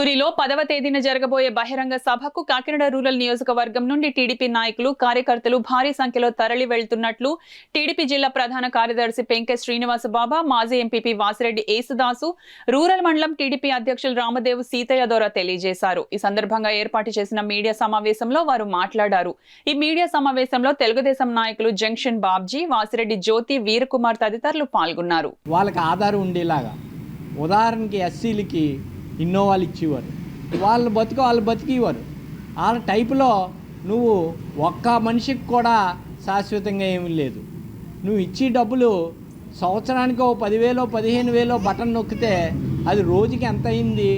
తునిలో 10వ తేదీన జరగబోయే బహిరంగ సభకు కాకినాడ రూరల్ నియోజకవర్గం నుండి టీడీపీ నాయకులు కార్యకర్తలు భారీ సంఖ్యలో తరలి వెళ్తున్నట్లు టీడీపీ జిల్లా ప్రధాన కార్యదర్శి పెంకె శ్రీనివాసబాబా, మాజీ ఎంపీపీ వాసిరెడ్డి యేసుదాసు, రూరల్ మండలం టీడీపీ అధ్యక్షులు రామదేవు సీతయ్య ద్వారా తెలియజేశారు. ఈ సందర్భంగా ఏర్పాటు చేసిన మీడియా సమావేశంలో వారు మాట్లాడారు. ఈ మీడియా సమావేశంలో తెలుగుదేశం నాయకులు జంక్షన్ బాబ్జీ, వాసిరెడ్డి జ్యోతి, వీరకుమార్ తదితరులు పాల్గొన్నారు. వాళ్ళకి ఆధారం ఉండేలాగా ఉదాహరణకి ఎస్సీలకి ఇన్నోవాలు ఇచ్చేవారు, వాళ్ళు బతికేవారు. వాళ్ళ టైపులో నువ్వు ఒక్క మనిషికి కూడా శాశ్వతంగా ఏమీ లేదు. నువ్వు ఇచ్చే డబ్బులు సంవత్సరానికి 10,000 15,000 బటన్ నొక్కితే అది రోజుకి ఎంత అయింది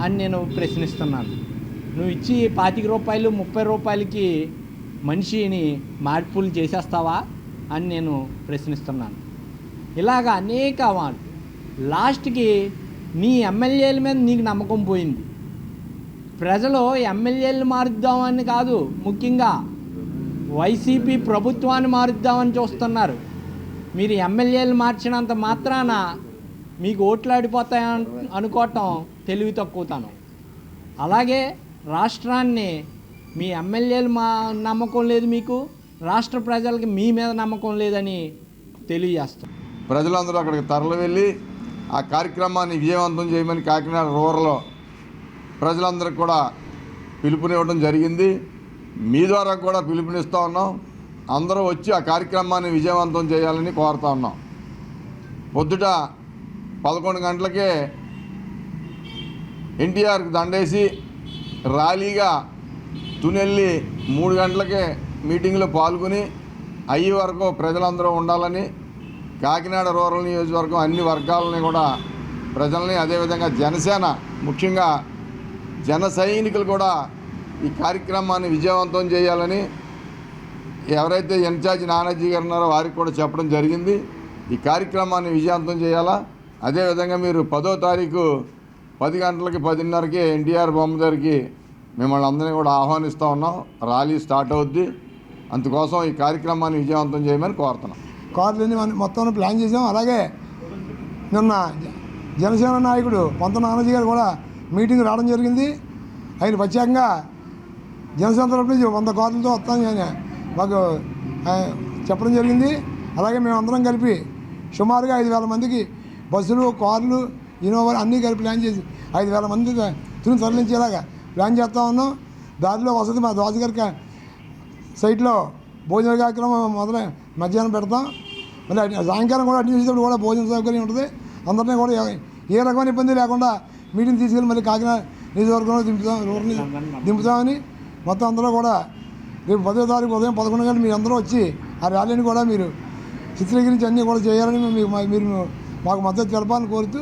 అని నేను ప్రశ్నిస్తున్నాను. నువ్వు ఇచ్చి 25 రూపాయలు 30 రూపాయలకి మనిషిని మార్పులు చేసేస్తావా అని నేను ప్రశ్నిస్తున్నాను. ఇలాగ అనేక వాళ్ళు లాస్ట్కి నీ ఎమ్మెల్యేల మీద నీకు నమ్మకం పోయింది. ప్రజలు ఎమ్మెల్యేలు మారుద్దామని కాదు, ముఖ్యంగా వైసీపీ ప్రభుత్వాన్ని మారుద్దామని చూస్తున్నారు. మీరు ఎమ్మెల్యేలు మార్చినంత మాత్రాన మీకు ఓట్లాడిపోతాయని అనుకోవటం తెలివి తక్కువతనం. అలాగే రాష్ట్రాన్ని మీ ఎమ్మెల్యేలు నమ్మకం లేదు, మీకు రాష్ట్ర ప్రజలకి మీ మీద నమ్మకం లేదని తెలియజేస్తాం. ప్రజలందరూ అక్కడికి తరలి వెళ్ళి ఆ కార్యక్రమాన్ని విజయవంతం చేయమని కాకినాడ రూరల్ ప్రజలందరికీ కూడా పిలుపునివ్వడం జరిగింది. మీ ద్వారా కూడా పిలుపునిస్తూ ఉన్నాం. అందరూ వచ్చి ఆ కార్యక్రమాన్ని విజయవంతం చేయాలని కోరుతా ఉన్నాం. పొద్దుట 11 గంటలకే ఎన్టీఆర్కి దండేసి ర్యాలీగా తునెల్లి 3 గంటలకే మీటింగ్లో పాల్గొని అయ్యే వరకు ప్రజలందరూ ఉండాలని కాకినాడ రూరల్ నియోజకవర్గం అన్ని వర్గాలని కూడా ప్రజల్ని, అదేవిధంగా జనసేన ముఖ్యంగా జన సైనికులు కూడా ఈ కార్యక్రమాన్ని విజయవంతం చేయాలని ఎవరైతే ఇన్ఛార్జ్ నానాజీ గారు ఉన్నారో వారికి కూడా చెప్పడం జరిగింది. ఈ కార్యక్రమాన్ని విజయవంతం చేయాలా. అదేవిధంగా మీరు 10వ తారీఖు 10 గంటలకి 10:30కి ఎన్టీఆర్ బొమ్మ దగ్గరికి మిమ్మల్ని అందరినీ కూడా ఆహ్వానిస్తూ ఉన్నాం. ర్యాలీ స్టార్ట్ అవుద్ది. అందుకోసం ఈ కార్యక్రమాన్ని విజయవంతం చేయమని కోరుతున్నాం. కార్లన్నీ మొత్తం ప్లాన్ చేసాం. అలాగే నిన్న జనసేన నాయకుడు పొంత నానాజీ గారు కూడా మీటింగ్ రావడం జరిగింది. ఆయన ప్రత్యేకంగా జనసేన తరఫు నుంచి 100 కార్లతో వస్తానని మాకు చెప్పడం జరిగింది. అలాగే మేమందరం కలిపి సుమారుగా 5,000 మందికి బస్సులు, కార్లు, ఇన్నోవా అన్నీ కలిపి ప్లాన్ చేసి 5,000 మంది తిరిగి తరలించేలాగా ప్లాన్ చేస్తూ ఉన్నాం. దారిలో వసతి మా దోశ గారికి సైట్లో భోజన కార్యక్రమం మధ్యాహ్నం పెడతాం. మళ్ళీ సాయంకాలం కూడా అటు చూసేటప్పుడు కూడా భోజన సౌకర్యం ఉంటుంది. అందరినీ కూడా ఏ రకమైన ఇబ్బంది లేకుండా మీటింగ్ తీసుకెళ్ళి మళ్ళీ కాకినాడ నియోజకవర్గంలో దింపుతామని మొత్తం అందరూ కూడా రేపు 10వ తారీఖు ఉదయం 11 గంటలు మీరు అందరూ వచ్చి ఆ ర్యాలీని కూడా మీరు చిత్రీకరించి అన్నీ కూడా చేయాలని మీరు మాకు మద్దతు తెలపాలని కోరుతూ